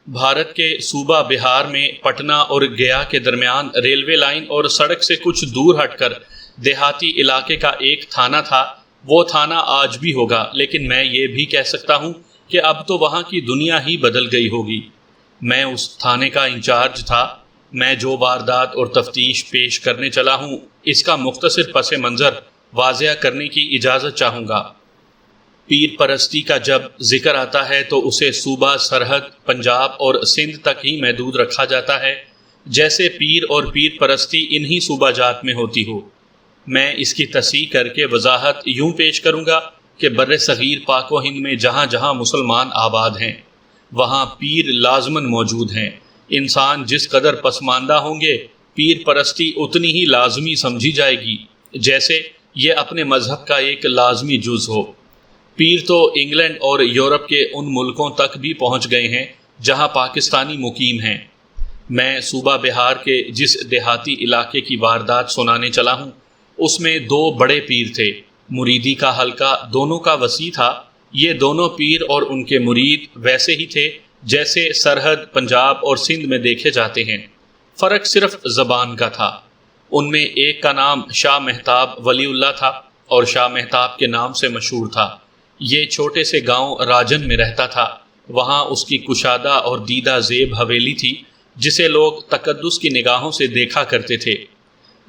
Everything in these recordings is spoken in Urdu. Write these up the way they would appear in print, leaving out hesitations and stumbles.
بھارت کے صوبہ بہار میں پٹنہ اور گیا کے درمیان ریلوے لائن اور سڑک سے کچھ دور ہٹ کر دیہاتی علاقے کا ایک تھانہ تھا۔ وہ تھانہ آج بھی ہوگا، لیکن میں یہ بھی کہہ سکتا ہوں کہ اب تو وہاں کی دنیا ہی بدل گئی ہوگی۔ میں اس تھانے کا انچارج تھا۔ میں جو واردات اور تفتیش پیش کرنے چلا ہوں، اس کا مختصر پس منظر واضح کرنے کی اجازت چاہوں گا۔ پیر پرستی کا جب ذکر آتا ہے تو اسے صوبہ سرحد پنجاب اور سندھ تک ہی محدود رکھا جاتا ہے، جیسے پیر اور پیر پرستی انہی صوبہ جات میں ہوتی ہو۔ میں اس کی تصحیح کر کے وضاحت یوں پیش کروں گا کہ بر صغیر پاک و ہند میں جہاں جہاں مسلمان آباد ہیں، وہاں پیر لازماً موجود ہیں۔ انسان جس قدر پسماندہ ہوں گے، پیر پرستی اتنی ہی لازمی سمجھی جائے گی، جیسے یہ اپنے مذہب کا ایک لازمی جز ہو۔ پیر تو انگلینڈ اور یورپ کے ان ملکوں تک بھی پہنچ گئے ہیں جہاں پاکستانی مقیم ہیں۔ میں صوبہ بہار کے جس دیہاتی علاقے کی واردات سنانے چلا ہوں، اس میں 2 بڑے پیر تھے۔ مریدی کا حلقہ دونوں کا وسیع تھا۔ یہ دونوں پیر اور ان کے مرید ویسے ہی تھے جیسے سرحد پنجاب اور سندھ میں دیکھے جاتے ہیں، فرق صرف زبان کا تھا۔ ان میں ایک کا نام شاہ مہتاب ولی اللہ تھا اور شاہ مہتاب کے نام سے مشہور تھا۔ یہ چھوٹے سے گاؤں راجن میں رہتا تھا۔ وہاں اس کی کشادہ اور دیدہ زیب حویلی تھی، جسے لوگ تقدس کی نگاہوں سے دیکھا کرتے تھے۔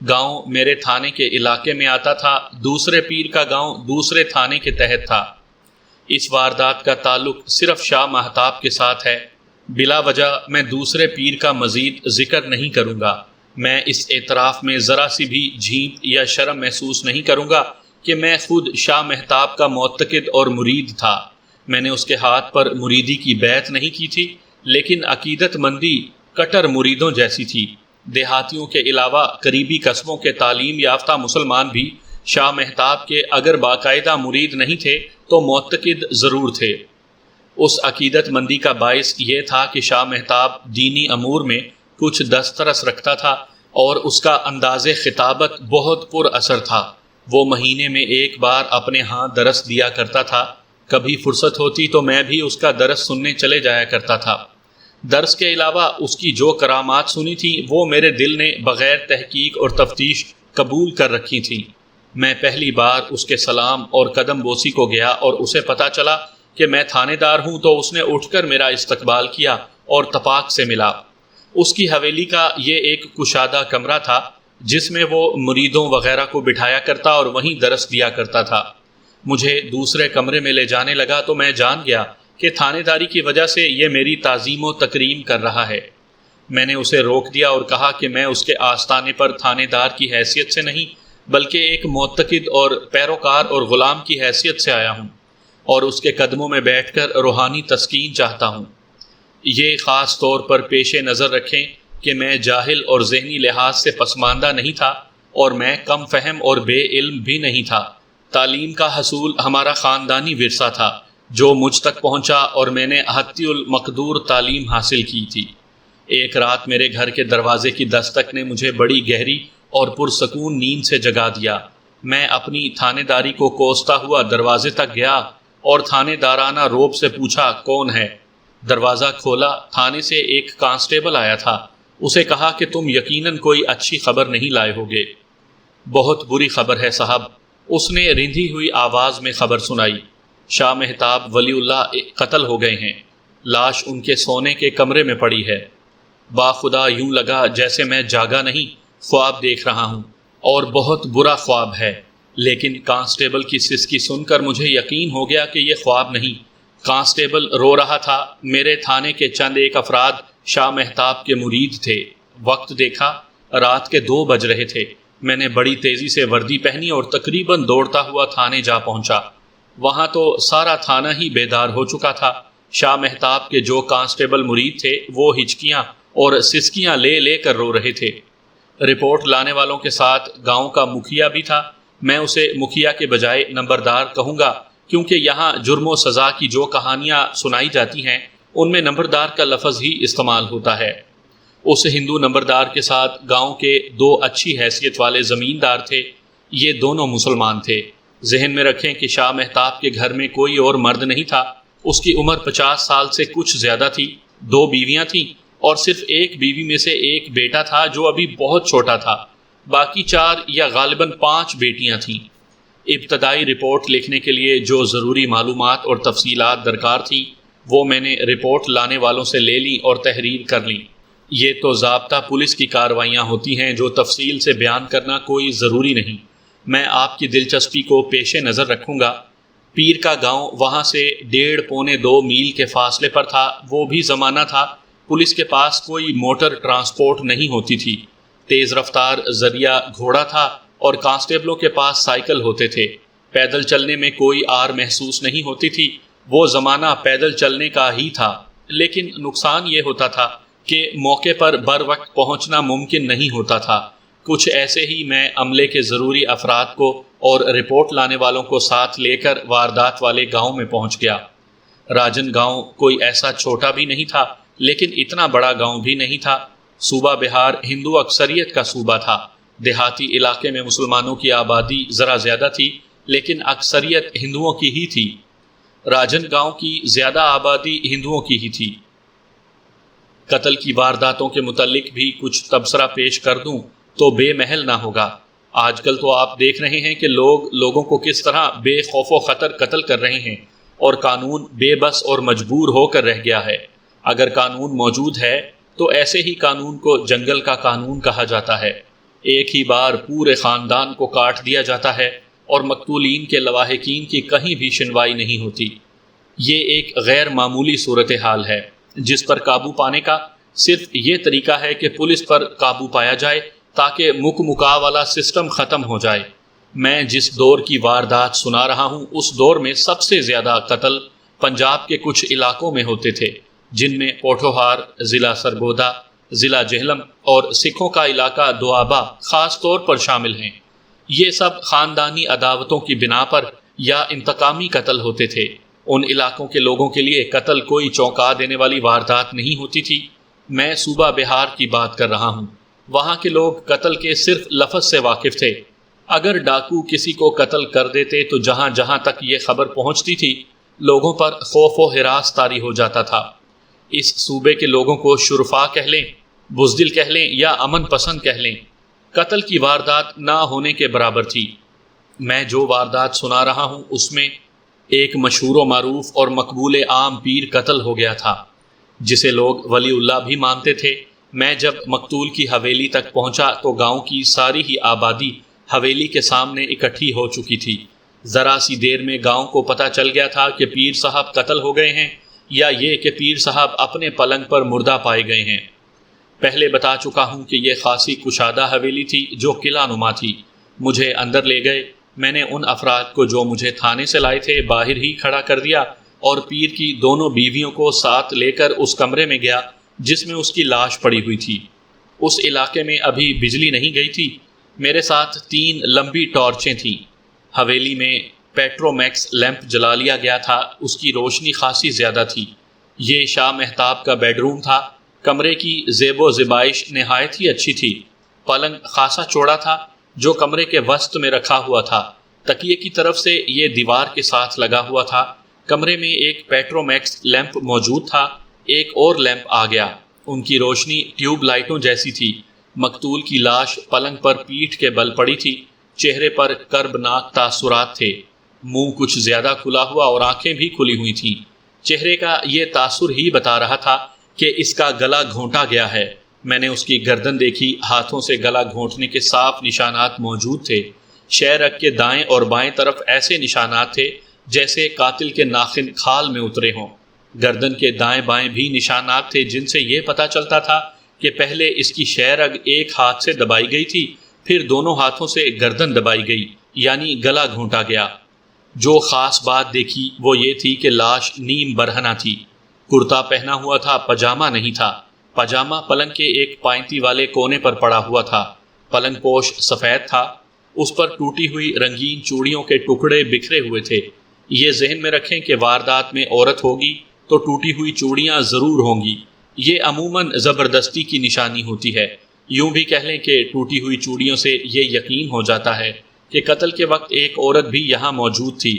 گاؤں میرے تھانے کے علاقے میں آتا تھا، دوسرے پیر کا گاؤں دوسرے تھانے کے تحت تھا۔ اس واردات کا تعلق صرف شاہ مہتاب کے ساتھ ہے۔ بلا وجہ میں دوسرے پیر کا مزید ذکر نہیں کروں گا۔ میں اس اعتراف میں ذرا سی بھی جھیپ یا شرم محسوس نہیں کروں گا کہ میں خود شاہ مہتاب کا معتقد اور مرید تھا۔ میں نے اس کے ہاتھ پر مریدی کی بیعت نہیں کی تھی، لیکن عقیدت مندی کٹر مریدوں جیسی تھی۔ دیہاتیوں کے علاوہ قریبی قصبوں کے تعلیم یافتہ مسلمان بھی شاہ مہتاب کے اگر باقاعدہ مرید نہیں تھے تو معتقد ضرور تھے۔ اس عقیدت مندی کا باعث یہ تھا کہ شاہ مہتاب دینی امور میں کچھ دسترس رکھتا تھا اور اس کا انداز خطابت بہت پر اثر تھا۔ وہ مہینے میں 1 بار اپنے ہاں درس دیا کرتا تھا۔ کبھی فرصت ہوتی تو میں بھی اس کا درس سننے چلے جایا کرتا تھا۔ درس کے علاوہ اس کی جو کرامات سنی تھی وہ میرے دل نے بغیر تحقیق اور تفتیش قبول کر رکھی تھی۔ میں پہلی بار اس کے سلام اور قدم بوسی کو گیا اور اسے پتہ چلا کہ میں تھانے دار ہوں تو اس نے اٹھ کر میرا استقبال کیا اور تپاک سے ملا۔ اس کی حویلی کا یہ ایک کشادہ کمرہ تھا جس میں وہ مریدوں وغیرہ کو بٹھایا کرتا اور وہیں درس دیا کرتا تھا۔ مجھے دوسرے کمرے میں لے جانے لگا تو میں جان گیا کہ تھانے داری کی وجہ سے یہ میری تعظیم و تکریم کر رہا ہے۔ میں نے اسے روک دیا اور کہا کہ میں اس کے آستانے پر تھانے دار کی حیثیت سے نہیں، بلکہ ایک معتقد اور پیروکار اور غلام کی حیثیت سے آیا ہوں، اور اس کے قدموں میں بیٹھ کر روحانی تسکین چاہتا ہوں۔ یہ خاص طور پر پیش نظر رکھیں کہ میں جاہل اور ذہنی لحاظ سے پسماندہ نہیں تھا اور میں کم فہم اور بے علم بھی نہیں تھا۔ تعلیم کا حصول ہمارا خاندانی ورثہ تھا جو مجھ تک پہنچا اور میں نے حتی المقدور تعلیم حاصل کی تھی۔ ایک رات میرے گھر کے دروازے کی دستک نے مجھے بڑی گہری اور پرسکون نیند سے جگا دیا۔ میں اپنی تھانے داری کو کوستا ہوا دروازے تک گیا اور تھانے دارانہ روب سے پوچھا کون ہے۔ دروازہ کھولا، تھانے سے ایک کانسٹیبل آیا تھا۔ اسے کہا کہ تم یقیناً کوئی اچھی خبر نہیں لائے ہوگے۔ بہت بری خبر ہے صاحب، اس نے رندھی ہوئی آواز میں خبر سنائی۔ شاہ مہتاب ولی اللہ قتل ہو گئے ہیں۔ لاش ان کے سونے کے کمرے میں پڑی ہے۔ باخدا یوں لگا جیسے میں جاگا نہیں، خواب دیکھ رہا ہوں، اور بہت برا خواب ہے۔ لیکن کانسٹیبل کی سسکی سن کر مجھے یقین ہو گیا کہ یہ خواب نہیں۔ کانسٹیبل رو رہا تھا۔ میرے تھانے کے چند ایک افراد شاہ مہتاب کے مرید تھے۔ وقت دیکھا، رات کے 2 بج رہے تھے۔ میں نے بڑی تیزی سے وردی پہنی اور تقریباً دوڑتا ہوا تھانے جا پہنچا۔ وہاں تو سارا تھانہ ہی بیدار ہو چکا تھا۔ شاہ مہتاب کے جو کانسٹیبل مرید تھے وہ ہچکیاں اور سسکیاں لے لے کر رو رہے تھے۔ رپورٹ لانے والوں کے ساتھ گاؤں کا مکھیا بھی تھا۔ میں اسے مکھیا کے بجائے نمبردار کہوں گا، کیونکہ یہاں جرم و سزا کی جو کہانیاں سنائی جاتی ہیں ان میں نمبردار کا لفظ ہی استعمال ہوتا ہے۔ اس ہندو نمبردار کے ساتھ گاؤں کے 2 اچھی حیثیت والے زمیندار تھے۔ یہ دونوں مسلمان تھے۔ ذہن میں رکھیں کہ شاہ مہتاب کے گھر میں کوئی اور مرد نہیں تھا۔ اس کی عمر 50 سال سے کچھ زیادہ تھی۔ 2 بیویاں تھیں اور صرف ایک بیوی میں سے ایک بیٹا تھا جو ابھی بہت چھوٹا تھا، باقی 4 یا غالباً 5 بیٹیاں تھیں۔ ابتدائی رپورٹ لکھنے کے لیے جو ضروری معلومات اور تفصیلات درکار تھیں وہ میں نے رپورٹ لانے والوں سے لے لیں اور تحریر کر لیں۔ یہ تو ضابطہ پولیس کی کارروائیاں ہوتی ہیں جو تفصیل سے بیان کرنا کوئی ضروری نہیں۔ میں آپ کی دلچسپی کو پیش نظر رکھوں گا۔ پیر کا گاؤں وہاں سے 1.5-2 میل کے فاصلے پر تھا۔ وہ بھی زمانہ تھا پولیس کے پاس کوئی موٹر ٹرانسپورٹ نہیں ہوتی تھی۔ تیز رفتار ذریعہ گھوڑا تھا اور کانسٹیبلوں کے پاس سائیکل ہوتے تھے۔ پیدل چلنے میں کوئی آر محسوس نہیں ہوتی تھی۔ وہ زمانہ پیدل چلنے کا ہی تھا، لیکن نقصان یہ ہوتا تھا کہ موقع پر بر وقت پہنچنا ممکن نہیں ہوتا تھا۔ کچھ ایسے ہی میں عملے کے ضروری افراد کو اور رپورٹ لانے والوں کو ساتھ لے کر واردات والے گاؤں میں پہنچ گیا۔ راجن گاؤں کوئی ایسا چھوٹا بھی نہیں تھا لیکن اتنا بڑا گاؤں بھی نہیں تھا۔ صوبہ بہار ہندو اکثریت کا صوبہ تھا۔ دیہاتی علاقے میں مسلمانوں کی آبادی ذرا زیادہ تھی لیکن اکثریت ہندوؤں کی ہی تھی۔ راجن گاؤں کی زیادہ آبادی ہندوؤں کی ہی تھی۔ قتل کی وارداتوں کے متعلق بھی کچھ تبصرہ پیش کر دوں تو بے محل نہ ہوگا۔ آج کل تو آپ دیکھ رہے ہیں کہ لوگوں کو کس طرح بے خوف و خطر قتل کر رہے ہیں، اور قانون بے بس اور مجبور ہو کر رہ گیا ہے۔ اگر قانون موجود ہے تو ایسے ہی قانون کو جنگل کا قانون کہا جاتا ہے۔ ایک ہی بار پورے خاندان کو کاٹ دیا جاتا ہے اور مقتولین کے لواحقین کی کہیں بھی سنوائی نہیں ہوتی۔ یہ ایک غیر معمولی صورتحال ہے جس پر قابو پانے کا صرف یہ طریقہ ہے کہ پولیس پر قابو پایا جائے تاکہ مکا والا سسٹم ختم ہو جائے۔ میں جس دور کی واردات سنا رہا ہوں اس دور میں سب سے زیادہ قتل پنجاب کے کچھ علاقوں میں ہوتے تھے، جن میں پوٹھوہار، ضلع سرگودا، ضلع جہلم اور سکھوں کا علاقہ دوآبا خاص طور پر شامل ہیں۔ یہ سب خاندانی عداوتوں کی بنا پر یا انتقامی قتل ہوتے تھے۔ ان علاقوں کے لوگوں کے لیے قتل کوئی چونکا دینے والی واردات نہیں ہوتی تھی۔ میں صوبہ بہار کی بات کر رہا ہوں۔ وہاں کے لوگ قتل کے صرف لفظ سے واقف تھے۔ اگر ڈاکو کسی کو قتل کر دیتے تو جہاں جہاں تک یہ خبر پہنچتی تھی لوگوں پر خوف و ہراس طاری ہو جاتا تھا۔ اس صوبے کے لوگوں کو شرفا کہہ لیں، بزدل کہہ لیں یا امن پسند کہہ لیں، قتل کی واردات نہ ہونے کے برابر تھی۔ میں جو واردات سنا رہا ہوں اس میں ایک مشہور و معروف اور مقبول عام پیر قتل ہو گیا تھا جسے لوگ ولی اللہ بھی مانتے تھے۔ میں جب مقتول کی حویلی تک پہنچا تو گاؤں کی ساری ہی آبادی حویلی کے سامنے اکٹھی ہو چکی تھی۔ ذرا سی دیر میں گاؤں کو پتہ چل گیا تھا کہ پیر صاحب قتل ہو گئے ہیں، یا یہ کہ پیر صاحب اپنے پلنگ پر مردہ پائے گئے ہیں۔ پہلے بتا چکا ہوں کہ یہ خاصی کشادہ حویلی تھی جو قلعہ نما تھی۔ مجھے اندر لے گئے۔ میں نے ان افراد کو جو مجھے تھانے سے لائے تھے باہر ہی کھڑا کر دیا اور پیر کی دونوں بیویوں کو ساتھ لے کر اس کمرے میں گیا جس میں اس کی لاش پڑی ہوئی تھی۔ اس علاقے میں ابھی بجلی نہیں گئی تھی۔ میرے ساتھ 3 لمبی ٹارچیں تھیں۔ حویلی میں پیٹرو میکس لیمپ جلا لیا گیا تھا، اس کی روشنی خاصی زیادہ تھی۔ یہ شاہ مہتاب کا بیڈ روم تھا۔ کمرے کی زیب و زیبائش نہایت ہی اچھی تھی۔ پلنگ خاصا چوڑا تھا جو کمرے کے وسط میں رکھا ہوا تھا۔ تکیے کی طرف سے یہ دیوار کے ساتھ لگا ہوا تھا۔ کمرے میں ایک پیٹرو میکس لیمپ موجود تھا۔ ایک اور لیمپ آ گیا۔ ان کی روشنی ٹیوب لائٹوں جیسی تھی۔ مقتول کی لاش پلنگ پر پیٹھ کے بل پڑی تھی۔ چہرے پر کربناک تاثرات تھے۔ منہ کچھ زیادہ کھلا ہوا اور آنکھیں بھی کھلی ہوئی تھیں۔ چہرے کا یہ تاثر ہی بتا رہا تھا کہ اس کا گلا گھونٹا گیا ہے۔ میں نے اس کی گردن دیکھی، ہاتھوں سے گلا گھونٹنے کے صاف نشانات موجود تھے۔ شہ رگ کے دائیں اور بائیں طرف ایسے نشانات تھے جیسے قاتل کے ناخن کھال میں اترے ہوں۔ گردن کے دائیں بائیں بھی نشانات تھے جن سے یہ پتہ چلتا تھا کہ پہلے اس کی شہ رگ ایک ہاتھ سے دبائی گئی تھی، پھر دونوں ہاتھوں سے گردن دبائی گئی، یعنی گلا گھونٹا گیا۔ جو خاص بات دیکھی وہ یہ تھی کہ لاش نیم برہنہ تھی۔ کرتا پہنا ہوا تھا، پاجامہ نہیں تھا۔ پاجامہ پلنگ کے ایک پائنتی والے کونے پر پڑا ہوا تھا۔ پلنگ پوش سفید تھا، اس پر ٹوٹی ہوئی رنگین چوڑیوں کے ٹکڑے بکھرے ہوئے تھے۔ یہ ذہن میں رکھیں کہ واردات میں عورت ہوگی تو ٹوٹی ہوئی چوڑیاں ضرور ہوں گی۔ یہ عموماً زبردستی کی نشانی ہوتی ہے۔ یوں بھی کہہ لیں کہ ٹوٹی ہوئی چوڑیوں سے یہ یقین ہو جاتا ہے کہ قتل کے وقت ایک عورت بھی یہاں موجود تھی۔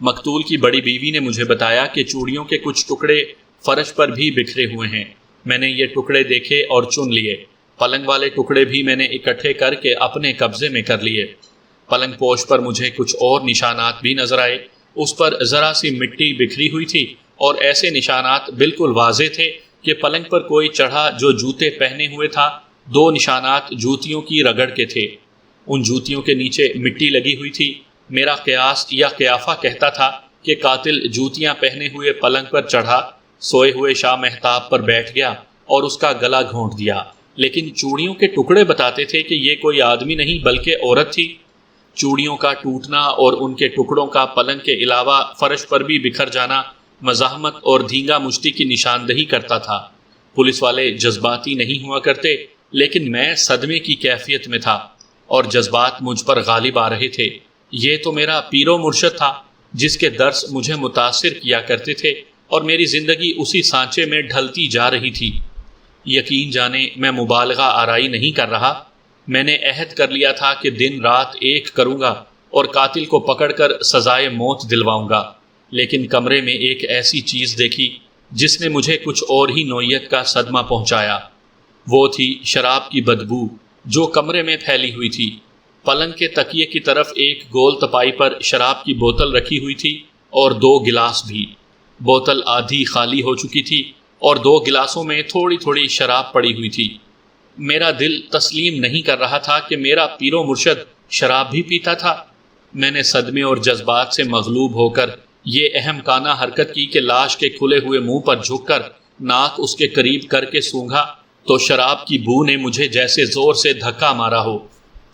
مقتول کی بڑی بیوی نے مجھے بتایا کہ چوڑیوں کے کچھ ٹکڑے فرش پر بھی بکھرے ہوئے ہیں۔ میں نے یہ ٹکڑے دیکھے اور چن لیے۔ پلنگ والے ٹکڑے بھی میں نے اکٹھے کر کے اپنے قبضے میں کر لیے۔ پلنگ پوش پر مجھے کچھ اور نشانات بھی نظر آئے۔ اس پر ذرا سی مٹی بکھری ہوئی تھی اور ایسے نشانات بالکل واضح تھے کہ پلنگ پر کوئی چڑھا جو جوتے پہنے ہوئے تھا۔ 2 نشانات جوتیوں کی رگڑ کے تھے۔ ان جوتیوں کے نیچے مٹی لگی ہوئی تھی۔ میرا قیاس یا قیافہ کہتا تھا کہ قاتل جوتیاں پہنے ہوئے پلنگ پر چڑھا، سوئے ہوئے شاہ مہتاب پر بیٹھ گیا اور اس کا گلا گھونٹ دیا، لیکن چوڑیوں کے ٹکڑے بتاتے تھے کہ یہ کوئی آدمی نہیں بلکہ عورت تھی۔ چوڑیوں کا ٹوٹنا اور ان کے ٹکڑوں کا پلنگ کے علاوہ فرش پر بھی بکھر جانا مزاحمت اور دھینگا مشتی کی نشاندہی کرتا تھا۔ پولیس والے جذباتی نہیں ہوا کرتے، لیکن میں صدمے کی کیفیت میں تھا اور جذبات مجھ پر غالب آ رہے تھے۔ یہ تو میرا پیر و مرشد تھا جس کے درس مجھے متاثر کیا کرتے تھے اور میری زندگی اسی سانچے میں ڈھلتی جا رہی تھی۔ یقین جانے میں مبالغہ آرائی نہیں کر رہا۔ میں نے عہد کر لیا تھا کہ دن رات ایک کروں گا اور قاتل کو پکڑ کر سزائے موت دلواؤں گا، لیکن کمرے میں ایک ایسی چیز دیکھی جس نے مجھے کچھ اور ہی نوعیت کا صدمہ پہنچایا۔ وہ تھی شراب کی بدبو جو کمرے میں پھیلی ہوئی تھی۔ پلنگ کے تکیے کی طرف ایک گول تپائی پر شراب کی بوتل رکھی ہوئی تھی اور 2 گلاس بھی۔ بوتل آدھی خالی ہو چکی تھی اور 2 گلاسوں میں تھوڑی تھوڑی شراب پڑی ہوئی تھی۔ میرا دل تسلیم نہیں کر رہا تھا کہ میرا پیر و مرشد شراب بھی پیتا تھا۔ میں نے صدمے اور جذبات سے مغلوب ہو کر یہ اہم کانہ حرکت کی کہ لاش کے کھلے ہوئے منہ پر جھک کر ناک اس کے قریب کر کے سونگھا تو شراب کی بو نے مجھے جیسے زور سے دھکا مارا ہو۔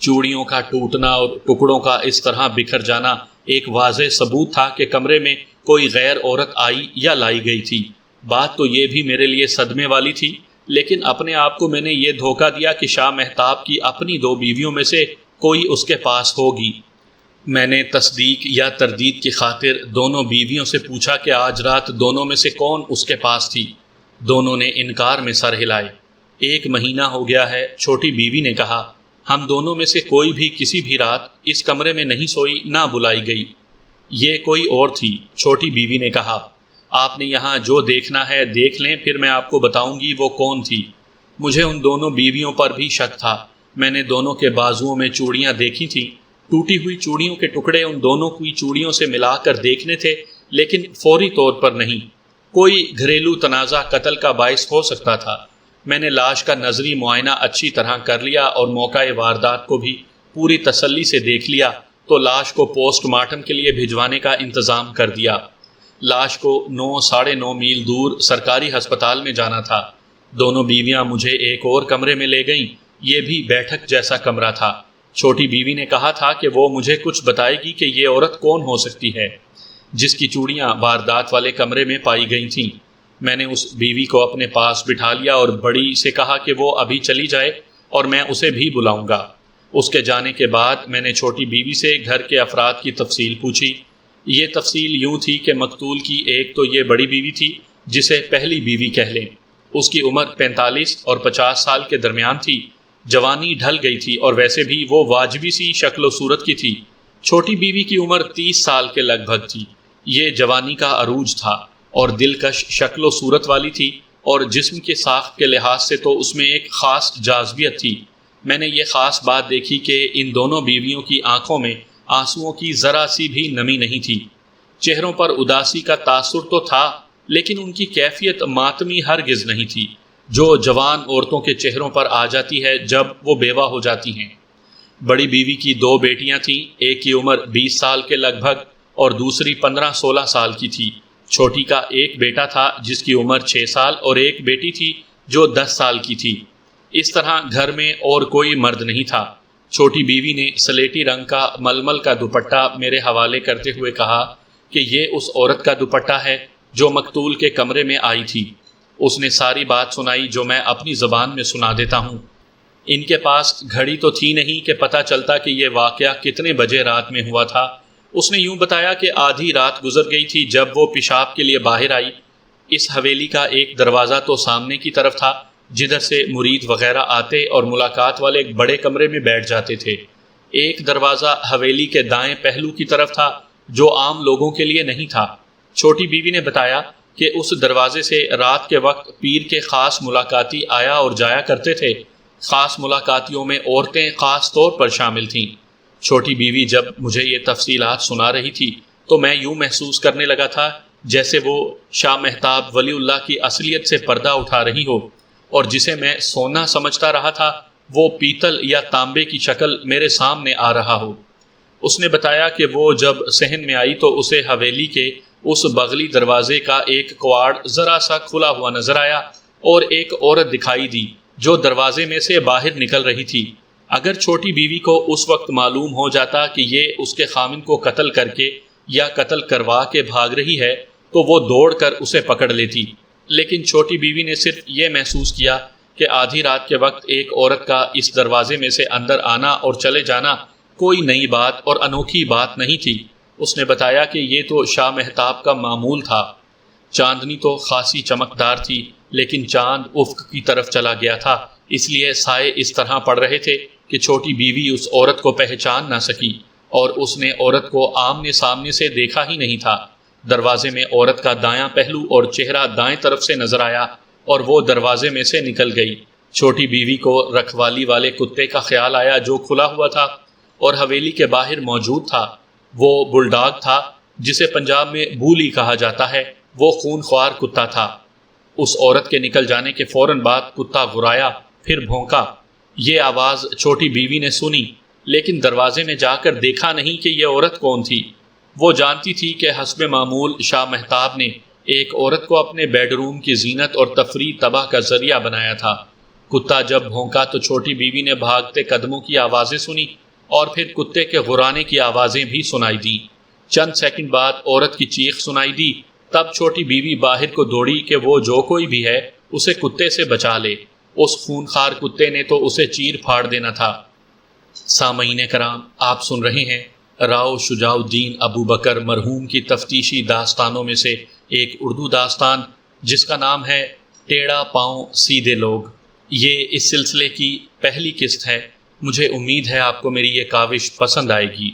چوڑیوں کا ٹوٹنا اور ٹکڑوں کا اس طرح بکھر جانا ایک واضح ثبوت تھا کہ کمرے میں کوئی غیر عورت آئی یا لائی گئی تھی۔ بات تو یہ بھی میرے لیے صدمے والی تھی، لیکن اپنے آپ کو میں نے یہ دھوکہ دیا کہ شاہ مہتاب کی اپنی 2 بیویوں میں سے کوئی اس کے پاس ہوگی۔ میں نے تصدیق یا تردید کی خاطر دونوں بیویوں سے پوچھا کہ آج رات دونوں میں سے کون اس کے پاس تھی۔ دونوں نے انکار میں سر ہلائے۔ 1 مہینہ ہو گیا ہے، چھوٹی بیوی نے کہا۔ ہم دونوں میں سے کوئی بھی کسی بھی رات اس کمرے میں نہیں سوئی، نہ بلائی گئی۔ یہ کوئی اور تھی، چھوٹی بیوی نے کہا۔ آپ نے یہاں جو دیکھنا ہے دیکھ لیں، پھر میں آپ کو بتاؤں گی وہ کون تھی۔ مجھے ان دونوں بیویوں پر بھی شک تھا۔ میں نے دونوں کے بازوؤں میں چوڑیاں دیکھی تھیں۔ ٹوٹی ہوئی چوڑیوں کے ٹکڑے ان دونوں کی چوڑیوں سے ملا کر دیکھنے تھے، لیکن فوری طور پر نہیں۔ کوئی گھریلو تنازع قتل کا باعث ہو سکتا تھا۔ میں نے لاش کا نظری معائنہ اچھی طرح کر لیا اور موقع واردات کو بھی پوری تسلی سے دیکھ لیا تو لاش کو پوسٹ مارٹم کے لیے بھجوانے کا انتظام کر دیا۔ لاش کو 9-9.5 میل دور سرکاری ہسپتال میں جانا تھا۔ دونوں بیویاں مجھے ایک اور کمرے میں لے گئیں۔ یہ بھی بیٹھک جیسا کمرہ تھا۔ چھوٹی بیوی نے کہا تھا کہ وہ مجھے کچھ بتائے گی کہ یہ عورت کون ہو سکتی ہے جس کی چوڑیاں واردات والے کمرے میں پائی گئی تھیں۔ میں نے اس بیوی کو اپنے پاس بٹھا لیا اور بڑی سے کہا کہ وہ ابھی چلی جائے اور میں اسے بھی بلاؤں گا۔ اس کے جانے کے بعد میں نے چھوٹی بیوی سے گھر کے افراد کی تفصیل پوچھی۔ یہ تفصیل یوں تھی کہ مقتول کی ایک تو یہ بڑی بیوی تھی جسے پہلی بیوی کہہ لیں۔ اس کی عمر 45 اور 50 سال کے درمیان تھی۔ جوانی ڈھل گئی تھی اور ویسے بھی وہ واجبی سی شکل و صورت کی تھی۔ چھوٹی بیوی کی عمر 30 سال کے لگ بھگ تھی۔ یہ جوانی کا عروج تھا اور دلکش شکل و صورت والی تھی، اور جسم کے ساخت کے لحاظ سے تو اس میں ایک خاص جاذبیت تھی۔ میں نے یہ خاص بات دیکھی کہ ان دونوں بیویوں کی آنکھوں میں آنسوؤں کی ذرا سی بھی نمی نہیں تھی۔ چہروں پر اداسی کا تاثر تو تھا، لیکن ان کی کیفیت ماتمی ہرگز نہیں تھی جو جوان عورتوں کے چہروں پر آ جاتی ہے جب وہ بیوہ ہو جاتی ہیں۔ بڑی بیوی کی 2 بیٹیاں تھیں، ایک کی عمر 20 سال کے لگ بھگ اور دوسری 15-16 سال کی تھی۔ چھوٹی کا ایک بیٹا تھا جس کی عمر 6 سال اور ایک بیٹی تھی جو 10 سال کی تھی۔ اس طرح گھر میں اور کوئی مرد نہیں تھا۔ چھوٹی بیوی نے سلیٹی رنگ کا ململ کا دوپٹہ میرے حوالے کرتے ہوئے کہا کہ یہ اس عورت کا دوپٹہ ہے جو مقتول کے کمرے میں آئی تھی۔ اس نے ساری بات سنائی جو میں اپنی زبان میں سنا دیتا ہوں۔ ان کے پاس گھڑی تو تھی نہیں کہ پتہ چلتا کہ یہ واقعہ کتنے بجے رات میں ہوا تھا۔ اس نے یوں بتایا کہ آدھی رات گزر گئی تھی جب وہ پیشاب کے لیے باہر آئی۔ اس حویلی کا ایک دروازہ تو سامنے کی طرف تھا جدھر سے مرید وغیرہ آتے اور ملاقات والے ایک بڑے کمرے میں بیٹھ جاتے تھے۔ ایک دروازہ حویلی کے دائیں پہلو کی طرف تھا جو عام لوگوں کے لیے نہیں تھا۔ چھوٹی بیوی نے بتایا کہ اس دروازے سے رات کے وقت پیر کے خاص ملاقاتی آیا اور جایا کرتے تھے۔ خاص ملاقاتیوں میں عورتیں خاص طور پر شامل تھیں۔ چھوٹی بیوی جب مجھے یہ تفصیلات سنا رہی تھی تو میں یوں محسوس کرنے لگا تھا جیسے وہ شاہ مہتاب ولی اللہ کی اصلیت سے پردہ اٹھا رہی ہو، اور جسے میں سونا سمجھتا رہا تھا وہ پیتل یا تانبے کی شکل میرے سامنے آ رہا ہو۔ اس نے بتایا کہ وہ جب صحن میں آئی تو اسے حویلی کے اس بغلی دروازے کا ایک کواڑ ذرا سا کھلا ہوا نظر آیا اور ایک عورت دکھائی دی جو دروازے میں سے باہر نکل رہی تھی۔ اگر چھوٹی بیوی کو اس وقت معلوم ہو جاتا کہ یہ اس کے خامن کو قتل کر کے یا قتل کروا کے بھاگ رہی ہے تو وہ دوڑ کر اسے پکڑ لیتی، لیکن چھوٹی بیوی نے صرف یہ محسوس کیا کہ آدھی رات کے وقت ایک عورت کا اس دروازے میں سے اندر آنا اور چلے جانا کوئی نئی بات اور انوکھی بات نہیں تھی۔ اس نے بتایا کہ یہ تو شاہ مہتاب کا معمول تھا۔ چاندنی تو خاصی چمکدار تھی، لیکن چاند افق کی طرف چلا گیا تھا، اس لیے سائے اس طرح پڑ رہے تھے کہ چھوٹی بیوی اس عورت کو پہچان نہ سکی، اور اس نے عورت کو آمنے سامنے سے دیکھا ہی نہیں تھا۔ دروازے میں عورت کا دایاں پہلو اور چہرہ دائیں طرف سے نظر آیا اور وہ دروازے میں سے نکل گئی۔ چھوٹی بیوی کو رکھوالی والے کتے کا خیال آیا جو کھلا ہوا تھا اور حویلی کے باہر موجود تھا۔ وہ بلڈاگ تھا جسے پنجاب میں بولی کہا جاتا ہے۔ وہ خون خوار کتا تھا۔ اس عورت کے نکل جانے کے فوراً بعد کتا غرایا، پھر بھونکا۔ یہ آواز چھوٹی بیوی نے سنی، لیکن دروازے میں جا کر دیکھا نہیں کہ یہ عورت کون تھی۔ وہ جانتی تھی کہ حسب معمول شاہ مہتاب نے ایک عورت کو اپنے بیڈ روم کی زینت اور تفریح تباہ کا ذریعہ بنایا تھا۔ کتا جب بھونکا تو چھوٹی بیوی نے بھاگتے قدموں کی آوازیں سنی اور پھر کتے کے غرانے کی آوازیں بھی سنائی دیں۔ چند سیکنڈ بعد عورت کی چیخ سنائی دی، تب چھوٹی بیوی باہر کو دوڑی کہ وہ جو کوئی بھی ہے اسے کتے سے بچا لے۔ اس خونخوار کتے نے تو اسے چیر پھاڑ دینا تھا۔ سامعین کرام، آپ سن رہے ہیں راؤ شجاع الدین ابو بکر مرحوم کی تفتیشی داستانوں میں سے ایک اردو داستان جس کا نام ہے ٹیڑھا پاؤں سیدھے لوگ۔ یہ اس سلسلے کی پہلی قسط ہے۔ مجھے امید ہے آپ کو میری یہ کاوش پسند آئے گی۔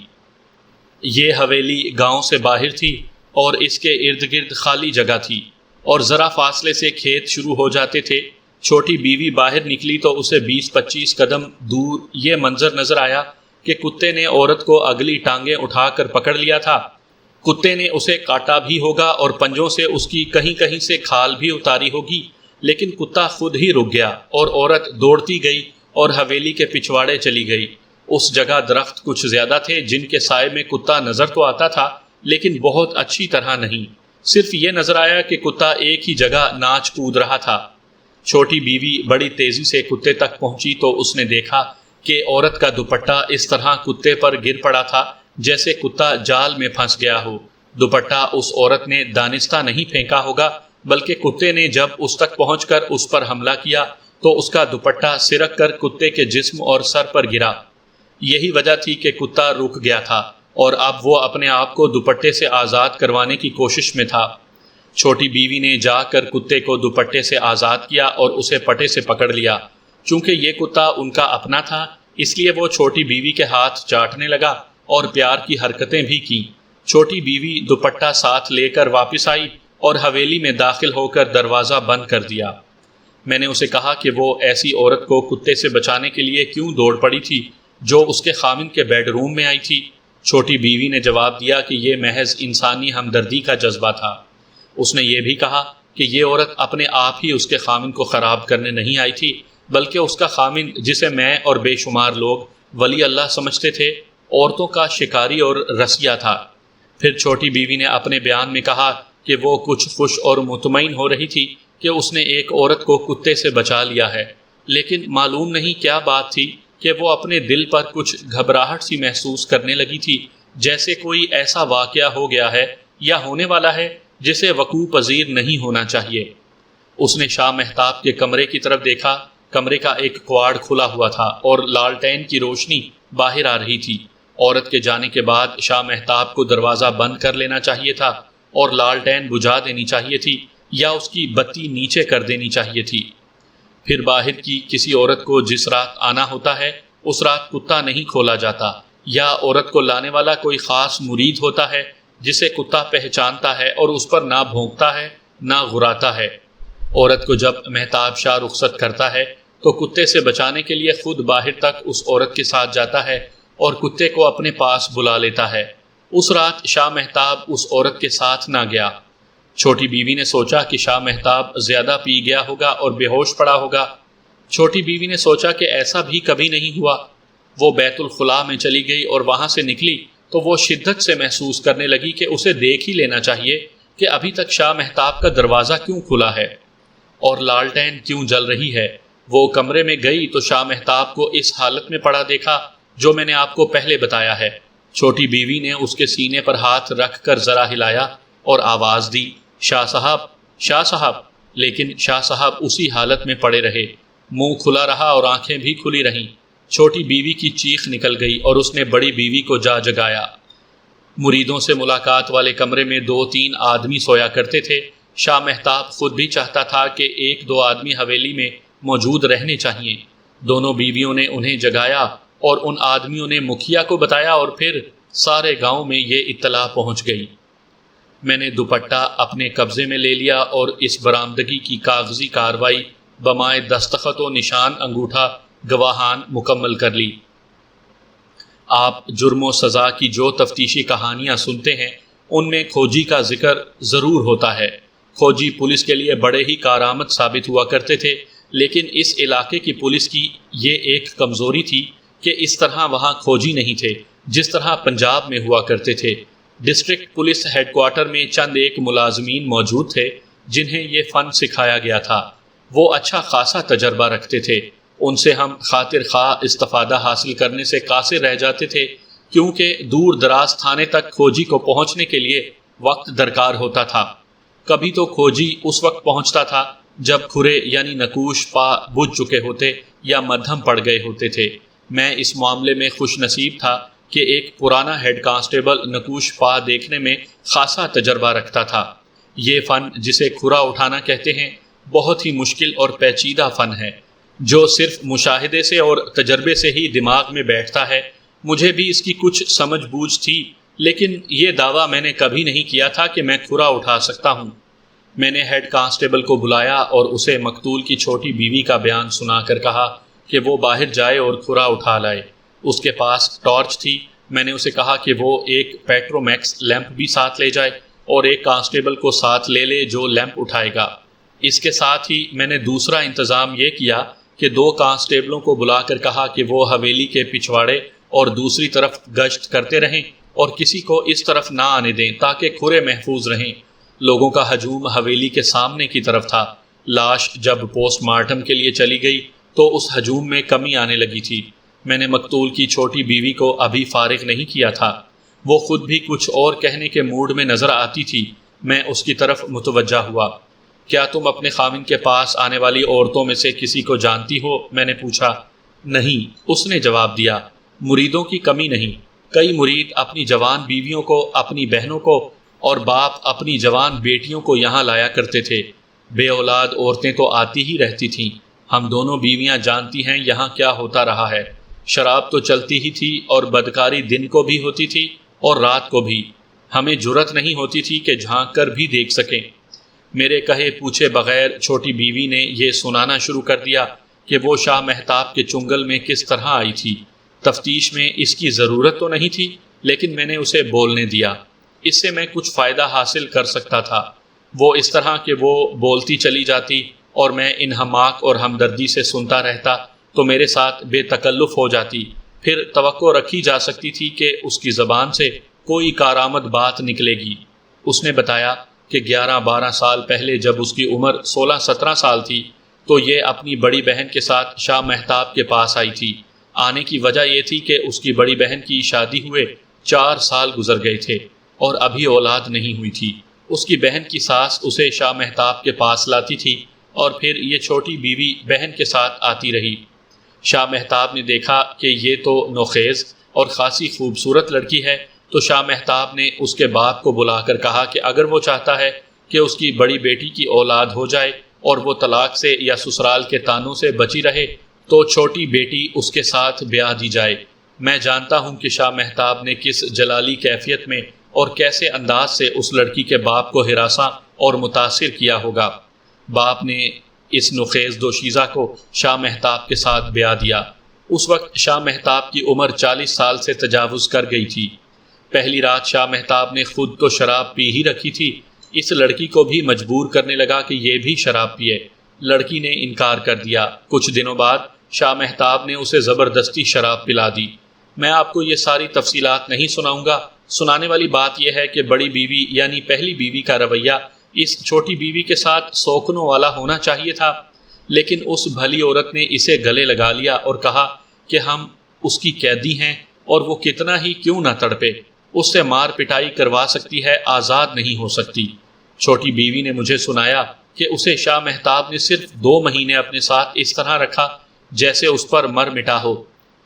یہ حویلی گاؤں سے باہر تھی اور اس کے ارد گرد خالی جگہ تھی اور ذرا فاصلے سے کھیت شروع ہو جاتے تھے۔ چھوٹی بیوی باہر نکلی تو اسے 20-25 قدم دور یہ منظر نظر آیا کہ کتے نے عورت کو اگلی ٹانگیں اٹھا کر پکڑ لیا تھا۔ کتے نے اسے کاٹا بھی ہوگا اور پنجوں سے اس کی کہیں کہیں سے کھال بھی اتاری ہوگی، لیکن کتا خود ہی رک گیا اور عورت دوڑتی گئی اور حویلی کے پچھواڑے چلی گئی۔ اس جگہ درخت کچھ زیادہ تھے جن کے سائے میں کتا نظر تو آتا تھا، لیکن بہت اچھی طرح نہیں۔ صرف یہ نظر آیا کہ کتا ایک ہی جگہ ناچ کود رہا تھا۔ چھوٹی بیوی بڑی تیزی سے کتے تک پہنچی تو اس نے دیکھا کہ عورت کا دوپٹہ اس طرح کتے پر گر پڑا تھا جیسے کتا جال میں پھنس گیا ہو۔ دوپٹہ اس عورت نے دانستہ نہیں پھینکا ہوگا، بلکہ کتے نے جب اس تک پہنچ کر اس پر حملہ کیا تو اس کا دوپٹہ سرک کر کتے کے جسم اور سر پر گرا۔ یہی وجہ تھی کہ کتا رک گیا تھا اور اب وہ اپنے آپ کو دوپٹے سے آزاد کروانے کی کوشش میں تھا۔ چھوٹی بیوی نے جا کر کتے کو دوپٹے سے آزاد کیا اور اسے پٹے سے پکڑ لیا۔ چونکہ یہ کتا ان کا اپنا تھا، اس لیے وہ چھوٹی بیوی کے ہاتھ چاٹنے لگا اور پیار کی حرکتیں بھی کی۔ چھوٹی بیوی دوپٹہ ساتھ لے کر واپس آئی اور حویلی میں داخل ہو کر دروازہ بند کر دیا۔ میں نے اسے کہا کہ وہ ایسی عورت کو کتے سے بچانے کے لیے کیوں دوڑ پڑی تھی جو اس کے خامن کے بیڈ روم میں آئی تھی۔ چھوٹی بیوی نے جواب دیا کہ یہ محض انسانی ہمدردی کا جذبہ تھا۔ اس نے یہ بھی کہا کہ یہ عورت اپنے آپ ہی اس کے خامن کو خراب کرنے نہیں آئی تھی، بلکہ اس کا خامن، جسے میں اور بے شمار لوگ ولی اللہ سمجھتے تھے، عورتوں کا شکاری اور رسیہ تھا۔ پھر چھوٹی بیوی نے اپنے بیان میں کہا کہ وہ کچھ خوش اور مطمئن ہو رہی تھی کہ اس نے ایک عورت کو کتے سے بچا لیا ہے، لیکن معلوم نہیں کیا بات تھی کہ وہ اپنے دل پر کچھ گھبراہٹ سی محسوس کرنے لگی تھی، جیسے کوئی ایسا واقعہ ہو گیا ہے یا ہونے والا ہے جسے وقوع پذیر نہیں ہونا چاہیے۔ اس نے شاہ مہتاب کے کمرے کی طرف دیکھا۔ کمرے کا ایک کواڑ کھلا ہوا تھا اور لالٹین کی روشنی باہر آ رہی تھی۔ عورت کے جانے کے بعد شاہ مہتاب کو دروازہ بند کر لینا چاہیے تھا اور لالٹین بجھا دینی چاہیے تھی یا اس کی بتی نیچے کر دینی چاہیے تھی۔ پھر باہر کی کسی عورت کو جس رات آنا ہوتا ہے اس رات کتا نہیں کھولا جاتا، یا عورت کو لانے والا کوئی خاص مرید ہوتا ہے جسے کتا پہچانتا ہے اور اس پر نہ بھونکتا ہے نہ غراتا ہے۔ عورت کو جب مہتاب شاہ رخصت کرتا ہے تو کتے سے بچانے کے لیے خود باہر تک اس عورت کے ساتھ جاتا ہے اور کتے کو اپنے پاس بلا لیتا ہے۔ اس رات شاہ مہتاب اس عورت کے ساتھ نہ گیا۔ چھوٹی بیوی نے سوچا کہ شاہ مہتاب زیادہ پی گیا ہوگا اور بے ہوش پڑا ہوگا۔ چھوٹی بیوی نے سوچا کہ ایسا بھی کبھی نہیں ہوا۔ وہ بیت الخلاء میں چلی گئی اور وہاں سے نکلی تو وہ شدت سے محسوس کرنے لگی کہ اسے دیکھ ہی لینا چاہیے کہ ابھی تک شاہ مہتاب کا دروازہ کیوں کھلا ہے اور لالٹین کیوں جل رہی ہے۔ وہ کمرے میں گئی تو شاہ مہتاب کو اس حالت میں پڑا دیکھا جو میں نے آپ کو پہلے بتایا ہے۔ چھوٹی بیوی نے اس کے سینے پر ہاتھ رکھ کر ذرا ہلایا اور آواز دی، شاہ صاحب، شاہ صاحب، لیکن شاہ صاحب اسی حالت میں پڑے رہے، منہ کھلا رہا اور آنکھیں بھی کھلی رہیں۔ چھوٹی بیوی کی چیخ نکل گئی اور اس نے بڑی بیوی کو جگایا۔ مریدوں سے ملاقات والے کمرے میں 2-3 آدمی سویا کرتے تھے۔ شاہ مہتاب خود بھی چاہتا تھا کہ 1-2 آدمی حویلی میں موجود رہنے چاہیے۔ دونوں بیویوں نے انہیں جگایا اور ان آدمیوں نے مکھیا کو بتایا اور پھر سارے گاؤں میں یہ اطلاع پہنچ گئی۔ میں نے دوپٹہ اپنے قبضے میں لے لیا اور اس برآمدگی کی کاغذی کارروائی بمائے دستخط و نشان انگوٹھا گواہان مکمل کر لی۔ آپ جرم و سزا کی جو تفتیشی کہانیاں سنتے ہیں ان میں کھوجی کا ذکر ضرور ہوتا ہے۔ کھوجی پولیس کے لیے بڑے ہی کارآمد ثابت ہوا کرتے تھے، لیکن اس علاقے کی پولیس کی یہ ایک کمزوری تھی کہ اس طرح وہاں کھوجی نہیں تھے جس طرح پنجاب میں ہوا کرتے تھے۔ ڈسٹرکٹ پولیس ہیڈ کوارٹر میں چند ایک ملازمین موجود تھے جنہیں یہ فن سکھایا گیا تھا۔ وہ اچھا خاصا تجربہ رکھتے تھے۔ ان سے ہم خاطر خواہ استفادہ حاصل کرنے سے قاصر رہ جاتے تھے، کیونکہ دور دراز تھانے تک کھوجی کو پہنچنے کے لیے وقت درکار ہوتا تھا۔ کبھی تو کھوجی اس وقت پہنچتا تھا جب کھرے یعنی نقوش پا بجھ چکے ہوتے یا مدھم پڑ گئے ہوتے تھے۔ میں اس معاملے میں خوش نصیب تھا کہ ایک پرانا ہیڈ کانسٹیبل نقوش پا دیکھنے میں خاصا تجربہ رکھتا تھا۔ یہ فن جسے کھرا اٹھانا کہتے ہیں بہت ہی مشکل اور پیچیدہ فن ہے جو صرف مشاہدے سے اور تجربے سے ہی دماغ میں بیٹھتا ہے۔ مجھے بھی اس کی کچھ سمجھ بوجھ تھی، لیکن یہ دعویٰ میں نے کبھی نہیں کیا تھا کہ میں کھرا اٹھا سکتا ہوں۔ میں نے ہیڈ کانسٹیبل کو بلایا اور اسے مقتول کی چھوٹی بیوی کا بیان سنا کر کہا کہ وہ باہر جائے اور کھرا اٹھا لائے۔ اس کے پاس ٹارچ تھی۔ میں نے اسے کہا کہ وہ ایک پیٹرومیکس لیمپ بھی ساتھ لے جائے اور ایک کانسٹیبل کو ساتھ لے لے جو لیمپ اٹھائے گا۔ اس کے ساتھ ہی میں نے دوسرا انتظام یہ کیا کہ 2 کانسٹیبلوں کو بلا کر کہا کہ وہ حویلی کے پچھواڑے اور دوسری طرف گشت کرتے رہیں اور کسی کو اس طرف نہ آنے دیں تاکہ کھرے محفوظ رہیں۔ لوگوں کا ہجوم حویلی کے سامنے کی طرف تھا۔ لاش جب پوسٹ مارٹم کے لیے چلی گئی تو اس ہجوم میں کمی آنے لگی تھی۔ میں نے مقتول کی چھوٹی بیوی کو ابھی فارغ نہیں کیا تھا۔ وہ خود بھی کچھ اور کہنے کے موڈ میں نظر آتی تھی۔ میں اس کی طرف متوجہ ہوا۔ کیا تم اپنے خاوند کے پاس آنے والی عورتوں میں سے کسی کو جانتی ہو؟ میں نے پوچھا۔ نہیں، اس نے جواب دیا۔ مریدوں کی کمی نہیں۔ کئی مرید اپنی جوان بیویوں کو، اپنی بہنوں کو اور باپ اپنی جوان بیٹیوں کو یہاں لایا کرتے تھے۔ بے اولاد عورتیں تو آتی ہی رہتی تھیں۔ ہم دونوں بیویاں جانتی ہیں یہاں کیا ہوتا رہا ہے۔ شراب تو چلتی ہی تھی اور بدکاری دن کو بھی ہوتی تھی اور رات کو بھی۔ ہمیں جرت نہیں ہوتی تھی کہ جھانک کر بھی دیکھ سکیں۔ میرے کہے پوچھے بغیر چھوٹی بیوی نے یہ سنانا شروع کر دیا کہ وہ شاہ مہتاب کے چنگل میں کس طرح آئی تھی۔ تفتیش میں اس کی ضرورت تو نہیں تھی، لیکن میں نے اسے بولنے دیا۔ اس سے میں کچھ فائدہ حاصل کر سکتا تھا۔ وہ اس طرح کہ وہ بولتی چلی جاتی اور میں انہماک اور ہمدردی سے سنتا رہتا تو میرے ساتھ بے تکلف ہو جاتی۔ پھر توقع رکھی جا سکتی تھی کہ اس کی زبان سے کوئی کارآمد بات نکلے گی۔ اس نے بتایا کہ 11-12 سال پہلے جب اس کی عمر 16-17 سال تھی تو یہ اپنی بڑی بہن کے ساتھ شاہ مہتاب کے پاس آئی تھی۔ آنے کی وجہ یہ تھی کہ اس کی بڑی بہن کی شادی ہوئے 4 سال گزر گئے تھے اور ابھی اولاد نہیں ہوئی تھی۔ اس کی بہن کی ساس اسے شاہ مہتاب کے پاس لاتی تھی اور پھر یہ چھوٹی بیوی بہن کے ساتھ آتی رہی۔ شاہ مہتاب نے دیکھا کہ یہ تو نوخیز اور خاصی خوبصورت لڑکی ہے تو شاہ مہتاب نے اس کے باپ کو بلا کر کہا کہ اگر وہ چاہتا ہے کہ اس کی بڑی بیٹی کی اولاد ہو جائے اور وہ طلاق سے یا سسرال کے تانوں سے بچی رہے تو چھوٹی بیٹی اس کے ساتھ بیاہ دی جائے۔ میں جانتا ہوں کہ شاہ مہتاب نے کس جلالی کیفیت میں اور کیسے انداز سے اس لڑکی کے باپ کو ہراساں اور متاثر کیا ہوگا۔ باپ نے اس نخیز دوشیزہ کو شاہ مہتاب کے ساتھ بیاہ دیا۔ اس وقت شاہ مہتاب کی عمر 40 سال سے تجاوز کر گئی تھی۔ پہلی رات شاہ مہتاب نے خود تو شراب پی ہی رکھی تھی، اس لڑکی کو بھی مجبور کرنے لگا کہ یہ بھی شراب پیے۔ لڑکی نے انکار کر دیا۔ کچھ دنوں بعد شاہ مہتاب نے اسے زبردستی شراب پلا دی۔ میں آپ کو یہ ساری تفصیلات نہیں سناؤں گا۔ سنانے والی بات یہ ہے کہ بڑی بیوی یعنی پہلی بیوی کا رویہ اس چھوٹی بیوی کے ساتھ سوکنوں والا ہونا چاہیے تھا، لیکن اس بھلی عورت نے اسے گلے لگا لیا اور کہا کہ ہم اس کی قیدی ہیں اور وہ کتنا ہی کیوں نہ تڑپے، اس سے مار پٹائی کروا سکتی ہے، آزاد نہیں ہو سکتی۔ چھوٹی بیوی نے مجھے سنایا کہ اسے شاہ مہتاب نے صرف 2 مہینے اپنے ساتھ اس طرح رکھا جیسے اس پر مر مٹا ہو،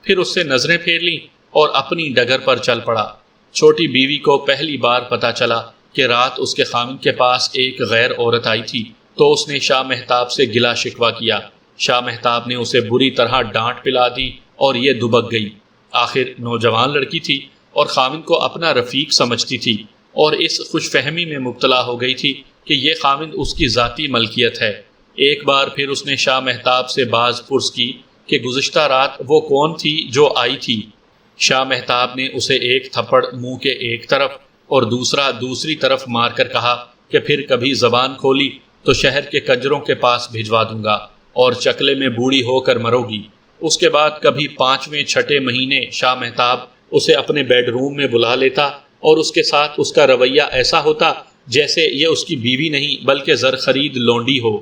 پھر اس سے نظریں پھیر لیں اور اپنی ڈگر پر چل پڑا۔ چھوٹی بیوی کو پہلی بار پتا چلا کہ رات اس کے خاوند کے پاس ایک غیر عورت آئی تھی تو اس نے شاہ مہتاب سے گلا شکوہ کیا۔ شاہ مہتاب نے اسے بری طرح ڈانٹ پلا دی اور یہ دبک گئی۔ آخر نوجوان لڑکی تھی اور خاوند کو اپنا رفیق سمجھتی تھی اور اس خوش فہمی میں مبتلا ہو گئی تھی کہ یہ خاوند اس کی ذاتی ملکیت ہے۔ ایک بار پھر اس نے شاہ مہتاب سے باز پرس کی کہ گزشتہ رات وہ کون تھی جو آئی تھی۔ شاہ مہتاب نے اسے ایک تھپڑ منہ کے ایک طرف اور دوسرا دوسری طرف مار کر کہا کہ پھر کبھی زبان کھولی تو شہر کے کنجروں کے پاس بھجوا دوں گا اور چکلے میں بوڑھی ہو کر مرو گی۔ اس کے بعد کبھی 5ویں 6 مہینے شاہ مہتاب اسے اپنے بیڈ روم میں بلا لیتا اور اس کے ساتھ اس کا رویہ ایسا ہوتا جیسے یہ اس کی بیوی نہیں بلکہ زر خرید لونڈی ہو۔